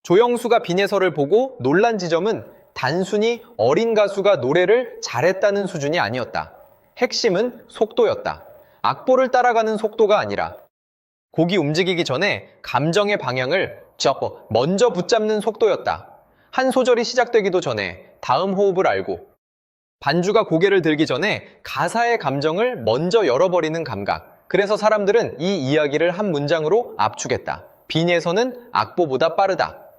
조영수가 빈예설을 보고 놀란 지점은 단순히 어린 가수가 노래를 잘했다는 수준이 아니었다. 핵심은 속도였다. 악보를 따라가는 속도가 아니라 곡이 움직이기 전에 감정의 방향을 먼저 붙잡는 속도였다. 한 소절이 시작되기도 전에 다음 호흡을 알고 반주가 고개를 들기 전에 가사의 감정을 먼저 열어버리는 감각. 그래서 사람들은 이 이야기를 한 문장으로 압축했다. 빈예선은 악보보다 빠르다.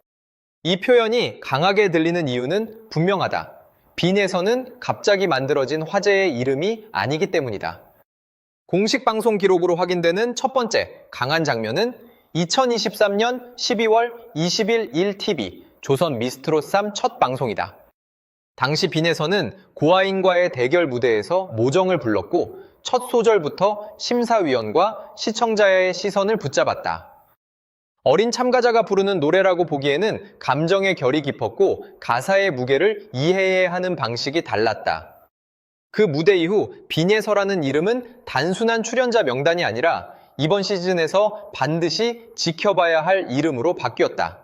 이 표현이 강하게 들리는 이유는 분명하다. 빈에서는 갑자기 만들어진 화제의 이름이 아니기 때문이다. 공식 방송 기록으로 확인되는 첫 번째 강한 장면은 2023년 12월 20일 1TV 조선 미스트롯 3 첫 방송이다. 당시 빈에서는 고아인과의 대결 무대에서 모정을 불렀고 첫 소절부터 심사위원과 시청자의 시선을 붙잡았다. 어린 참가자가 부르는 노래라고 보기에는 감정의 결이 깊었고 가사의 무게를 이해해야 하는 방식이 달랐다. 그 무대 이후 빈예서라는 이름은 단순한 출연자 명단이 아니라 이번 시즌에서 반드시 지켜봐야 할 이름으로 바뀌었다.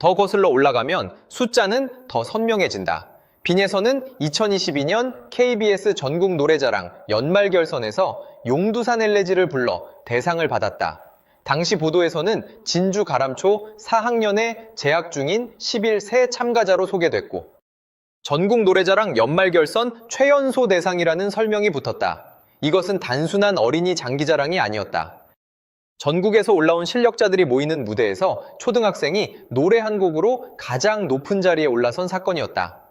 더 거슬러 올라가면 숫자는 더 선명해진다. 빈예서는 2022년 KBS 전국 노래자랑 연말결선에서 용두산 엘레지를 불러 대상을 받았다. 당시 보도에서는 진주 가람초 4학년에 재학 중인 11세 참가자로 소개됐고 전국 노래자랑 연말결선 최연소 대상이라는 설명이 붙었다. 이것은 단순한 어린이 장기자랑이 아니었다. 전국에서 올라온 실력자들이 모이는 무대에서 초등학생이 노래 한 곡으로 가장 높은 자리에 올라선 사건이었다.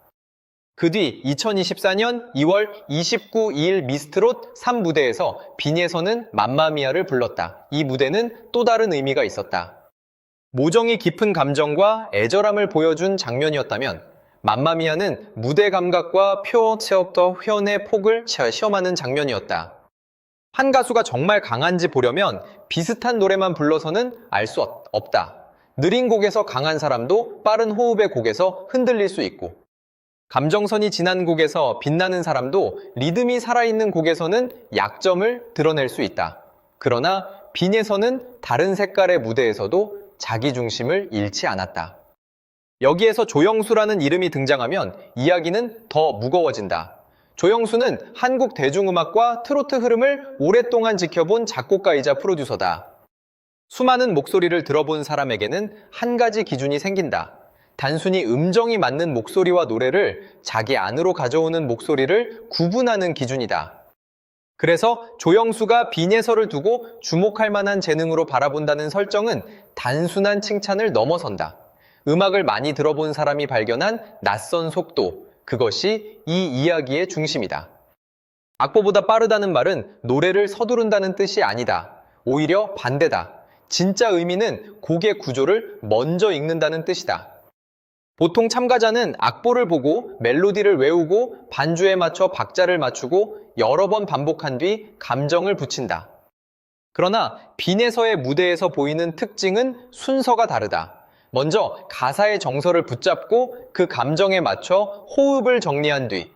그 뒤 2024년 2월 29, 2일 미스트롯 3 무대에서 빈예서는 맘마미아를 불렀다. 이 무대는 또 다른 의미가 있었다. 모정이 깊은 감정과 애절함을 보여준 장면이었다면 맘마미아는 무대 감각과 표현의 표현의 폭을 시험하는 장면이었다. 한 가수가 정말 강한지 보려면 비슷한 노래만 불러서는 알 수 없다. 느린 곡에서 강한 사람도 빠른 호흡의 곡에서 흔들릴 수 있고 감정선이 진한 곡에서 빛나는 사람도 리듬이 살아있는 곡에서는 약점을 드러낼 수 있다. 그러나 빈에서는 다른 색깔의 무대에서도 자기 중심을 잃지 않았다. 여기에서 조영수라는 이름이 등장하면 이야기는 더 무거워진다. 조영수는 한국 대중음악과 트로트 흐름을 오랫동안 지켜본 작곡가이자 프로듀서다. 수많은 목소리를 들어본 사람에게는 한 가지 기준이 생긴다. 단순히 음정이 맞는 목소리와 노래를 자기 안으로 가져오는 목소리를 구분하는 기준이다. 그래서 조영수가 빈예서를 두고 주목할 만한 재능으로 바라본다는 설정은 단순한 칭찬을 넘어선다. 음악을 많이 들어본 사람이 발견한 낯선 속도, 그것이 이 이야기의 중심이다. 악보보다 빠르다는 말은 노래를 서두른다는 뜻이 아니다. 오히려 반대다. 진짜 의미는 곡의 구조를 먼저 읽는다는 뜻이다. 보통 참가자는 악보를 보고 멜로디를 외우고 반주에 맞춰 박자를 맞추고 여러 번 반복한 뒤 감정을 붙인다. 그러나 빈에서의 무대에서 보이는 특징은 순서가 다르다. 먼저 가사의 정서를 붙잡고 그 감정에 맞춰 호흡을 정리한 뒤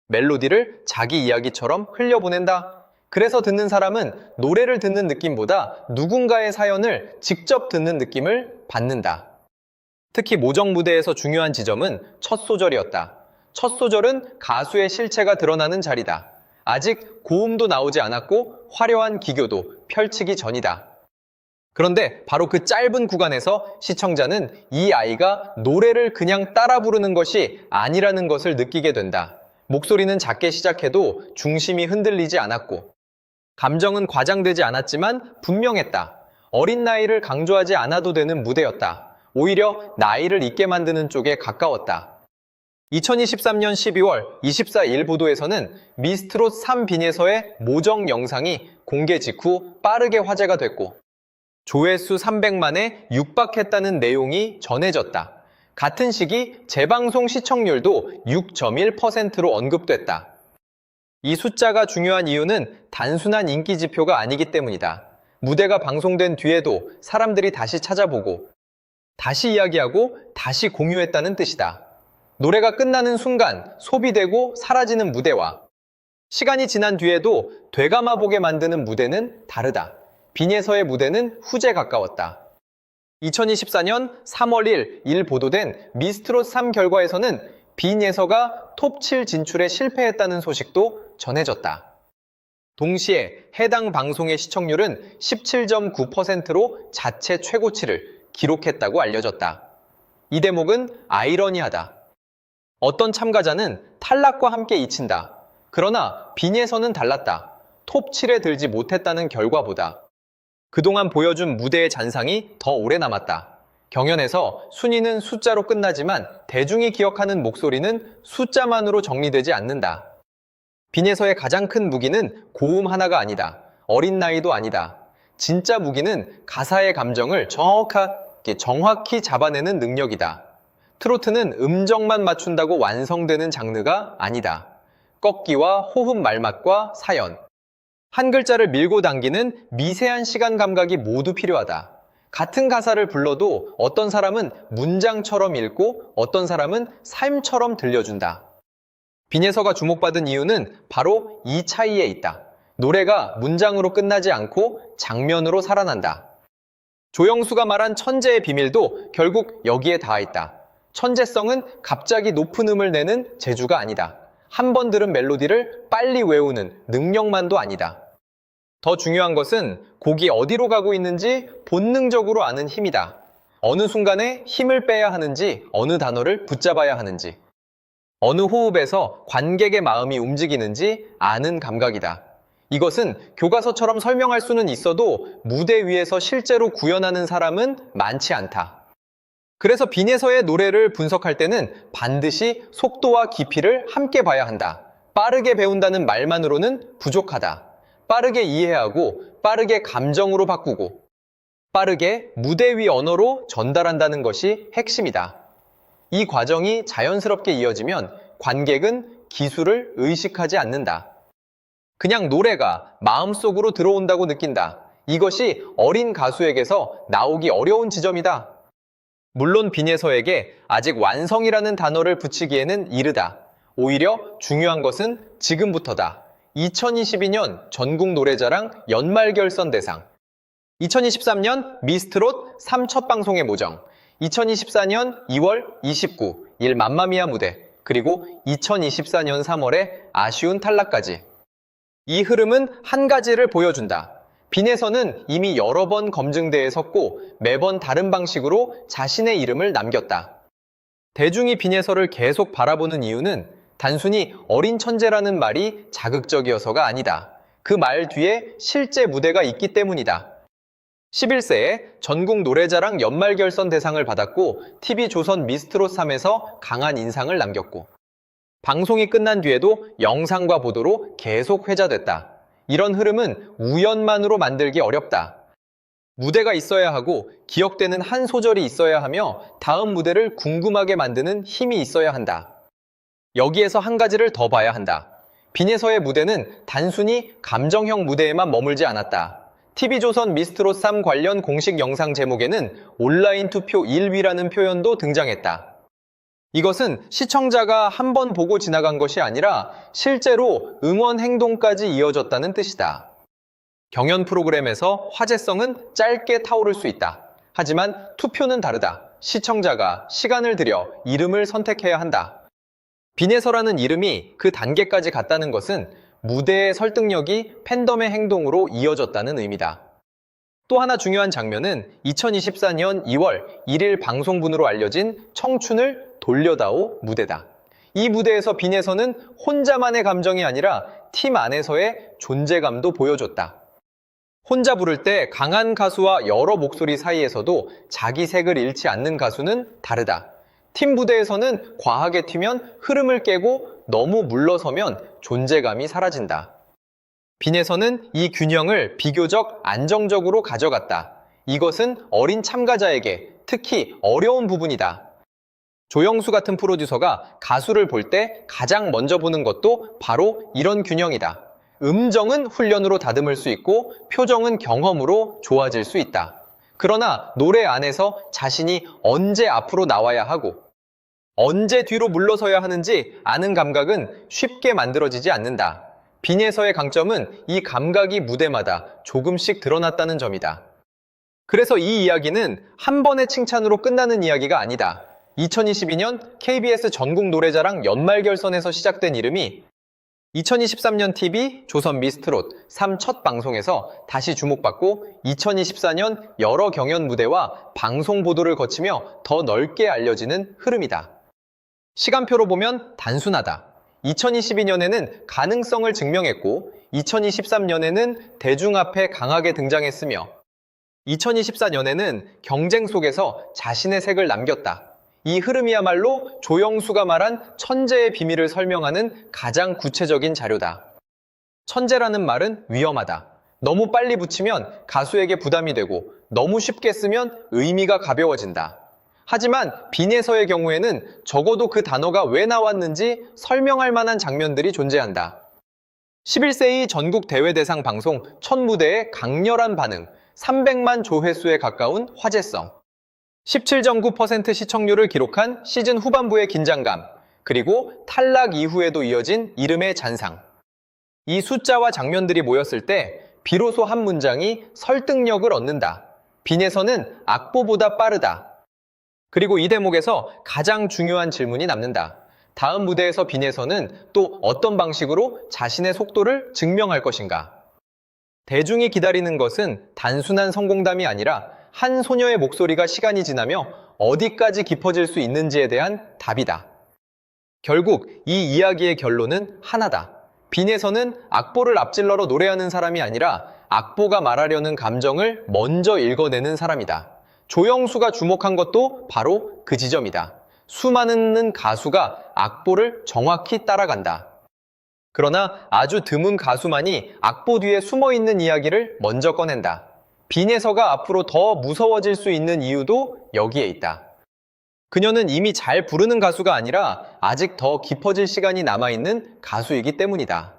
멜로디를 자기 이야기처럼 흘려보낸다. 그래서 듣는 사람은 노래를 듣는 느낌보다 누군가의 사연을 직접 듣는 느낌을 받는다. 특히 모정 무대에서 중요한 지점은 첫 소절이었다. 첫 소절은 가수의 실체가 드러나는 자리다. 아직 고음도 나오지 않았고 화려한 기교도 펼치기 전이다. 그런데 바로 그 짧은 구간에서 시청자는 이 아이가 노래를 그냥 따라 부르는 것이 아니라는 것을 느끼게 된다. 목소리는 작게 시작해도 중심이 흔들리지 않았고 감정은 과장되지 않았지만 분명했다. 어린 나이를 강조하지 않아도 되는 무대였다. 오히려 나이를 있게 만드는 쪽에 가까웠다. 2023년 12월 24일 보도에서는 미스트롯 3 빈에서의 모정 영상이 공개 직후 빠르게 화제가 됐고 조회수 300만에 육박했다는 내용이 전해졌다. 같은 시기 재방송 시청률도 6.1%로 언급됐다. 이 숫자가 중요한 이유는 단순한 인기 지표가 아니기 때문이다. 무대가 방송된 뒤에도 사람들이 다시 찾아보고 다시 이야기하고 다시 공유했다는 뜻이다. 노래가 끝나는 순간 소비되고 사라지는 무대와 시간이 지난 뒤에도 되감아보게 만드는 무대는 다르다. 빈에서의 무대는 후제 가까웠다. 2024년 3월 1일 보도된 미스트롯 3 결과에서는 빈예서가 톱7 진출에 실패했다는 소식도 전해졌다. 동시에 해당 방송의 시청률은 17.9%로 자체 최고치를 기록했다고 알려졌다. 이 대목은 아이러니하다. 어떤 참가자는 탈락과 함께 잊힌다. 그러나 빈예서는 달랐다. 톱7에 들지 못했다는 결과보다 그동안 보여준 무대의 잔상이 더 오래 남았다. 경연에서 순위는 숫자로 끝나지만 대중이 기억하는 목소리는 숫자만으로 정리되지 않는다. 빈예서의 가장 큰 무기는 고음 하나가 아니다. 어린 나이도 아니다. 진짜 무기는 가사의 감정을 정확히 잡아내는 능력이다. 트로트는 음정만 맞춘다고 완성되는 장르가 아니다. 꺾기와 호흡 말맛과 사연, 한 글자를 밀고 당기는 미세한 시간 감각이 모두 필요하다. 같은 가사를 불러도 어떤 사람은 문장처럼 읽고 어떤 사람은 삶처럼 들려준다. 빈예서가 주목받은 이유는 바로 이 차이에 있다. 노래가 문장으로 끝나지 않고 장면으로 살아난다. 조영수가 말한 천재의 비밀도 결국 여기에 닿아 있다. 천재성은 갑자기 높은 음을 내는 재주가 아니다. 한 번 들은 멜로디를 빨리 외우는 능력만도 아니다. 더 중요한 것은 곡이 어디로 가고 있는지 본능적으로 아는 힘이다. 어느 순간에 힘을 빼야 하는지, 어느 단어를 붙잡아야 하는지, 어느 호흡에서 관객의 마음이 움직이는지 아는 감각이다. 이것은 교과서처럼 설명할 수는 있어도 무대 위에서 실제로 구현하는 사람은 많지 않다. 그래서 빈예서의 노래를 분석할 때는 반드시 속도와 깊이를 함께 봐야 한다. 빠르게 배운다는 말만으로는 부족하다. 빠르게 이해하고 빠르게 감정으로 바꾸고 빠르게 무대 위 언어로 전달한다는 것이 핵심이다. 이 과정이 자연스럽게 이어지면 관객은 기술을 의식하지 않는다. 그냥 노래가 마음속으로 들어온다고 느낀다. 이것이 어린 가수에게서 나오기 어려운 지점이다. 물론 빈예서에게 아직 완성이라는 단어를 붙이기에는 이르다. 오히려 중요한 것은 지금부터다. 2022년 전국 노래자랑 연말결선 대상, 2023년 미스트롯 3 첫 방송의 모정, 2024년 2월 29일 맘마미아 무대, 그리고 2024년 3월의 아쉬운 탈락까지. 이 흐름은 한 가지를 보여준다. 빈예서는 이미 여러 번 검증대에 섰고 매번 다른 방식으로 자신의 이름을 남겼다. 대중이 빈예서를 계속 바라보는 이유는 단순히 어린 천재라는 말이 자극적이어서가 아니다. 그 말 뒤에 실제 무대가 있기 때문이다. 11세에 전국 노래자랑 연말결선 대상을 받았고 TV조선 미스트롯 3에서 강한 인상을 남겼고 방송이 끝난 뒤에도 영상과 보도로 계속 회자됐다. 이런 흐름은 우연만으로 만들기 어렵다. 무대가 있어야 하고 기억되는 한 소절이 있어야 하며 다음 무대를 궁금하게 만드는 힘이 있어야 한다. 여기에서 한 가지를 더 봐야 한다. 빈예서의 무대는 단순히 감정형 무대에만 머물지 않았다. TV조선 미스트롯 3 관련 공식 영상 제목에는 온라인 투표 1위라는 표현도 등장했다. 이것은 시청자가 한 번 보고 지나간 것이 아니라 실제로 응원 행동까지 이어졌다는 뜻이다. 경연 프로그램에서 화제성은 짧게 타오를 수 있다. 하지만 투표는 다르다. 시청자가 시간을 들여 이름을 선택해야 한다. 빈예서라는 이름이 그 단계까지 갔다는 것은 무대의 설득력이 팬덤의 행동으로 이어졌다는 의미다. 또 하나 중요한 장면은 2024년 2월 1일 방송분으로 알려진 청춘을 돌려다오 무대다. 이 무대에서 빈예서는 혼자만의 감정이 아니라 팀 안에서의 존재감도 보여줬다. 혼자 부를 때 강한 가수와 여러 목소리 사이에서도 자기 색을 잃지 않는 가수는 다르다. 팀 무대에서는 과하게 튀면 흐름을 깨고 너무 물러서면 존재감이 사라진다. 빈예서는 이 균형을 비교적 안정적으로 가져갔다. 이것은 어린 참가자에게 특히 어려운 부분이다. 조영수 같은 프로듀서가 가수를 볼 때 가장 먼저 보는 것도 바로 이런 균형이다. 음정은 훈련으로 다듬을 수 있고 표정은 경험으로 좋아질 수 있다. 그러나 노래 안에서 자신이 언제 앞으로 나와야 하고 언제 뒤로 물러서야 하는지 아는 감각은 쉽게 만들어지지 않는다. 빈예서의 강점은 이 감각이 무대마다 조금씩 드러났다는 점이다. 그래서 이 이야기는 한 번의 칭찬으로 끝나는 이야기가 아니다. 2022년 KBS 전국 노래자랑 연말 결선에서 시작된 이름이 2023년 TV 조선 미스트롯 3 첫 방송에서 다시 주목받고 2024년 여러 경연 무대와 방송 보도를 거치며 더 넓게 알려지는 흐름이다. 시간표로 보면 단순하다. 2022년에는 가능성을 증명했고 2023년에는 대중 앞에 강하게 등장했으며 2024년에는 경쟁 속에서 자신의 색을 남겼다. 이 흐름이야말로 조영수가 말한 천재의 비밀을 설명하는 가장 구체적인 자료다. 천재라는 말은 위험하다. 너무 빨리 붙이면 가수에게 부담이 되고 너무 쉽게 쓰면 의미가 가벼워진다. 하지만 빈에서의 경우에는 적어도 그 단어가 왜 나왔는지 설명할 만한 장면들이 존재한다. 11세기 전국 대회 대상 방송 첫 무대의 강렬한 반응, 300만 조회수에 가까운 화제성, 17.9% 시청률을 기록한 시즌 후반부의 긴장감, 그리고 탈락 이후에도 이어진 이름의 잔상. 이 숫자와 장면들이 모였을 때 비로소 한 문장이 설득력을 얻는다. 빈에서는 악보보다 빠르다. 그리고 이 대목에서 가장 중요한 질문이 남는다. 다음 무대에서 빈에서는 또 어떤 방식으로 자신의 속도를 증명할 것인가? 대중이 기다리는 것은 단순한 성공담이 아니라 한 소녀의 목소리가 시간이 지나며 어디까지 깊어질 수 있는지에 대한 답이다. 결국 이 이야기의 결론은 하나다. 빈에서는 악보를 앞질러러 노래하는 사람이 아니라 악보가 말하려는 감정을 먼저 읽어내는 사람이다. 조영수가 주목한 것도 바로 그 지점이다. 수많은 가수가 악보를 정확히 따라간다. 그러나 아주 드문 가수만이 악보 뒤에 숨어있는 이야기를 먼저 꺼낸다. 빈에서가 앞으로 더 무서워질 수 있는 이유도 여기에 있다. 그녀는 이미 잘 부르는 가수가 아니라 아직 더 깊어질 시간이 남아있는 가수이기 때문이다.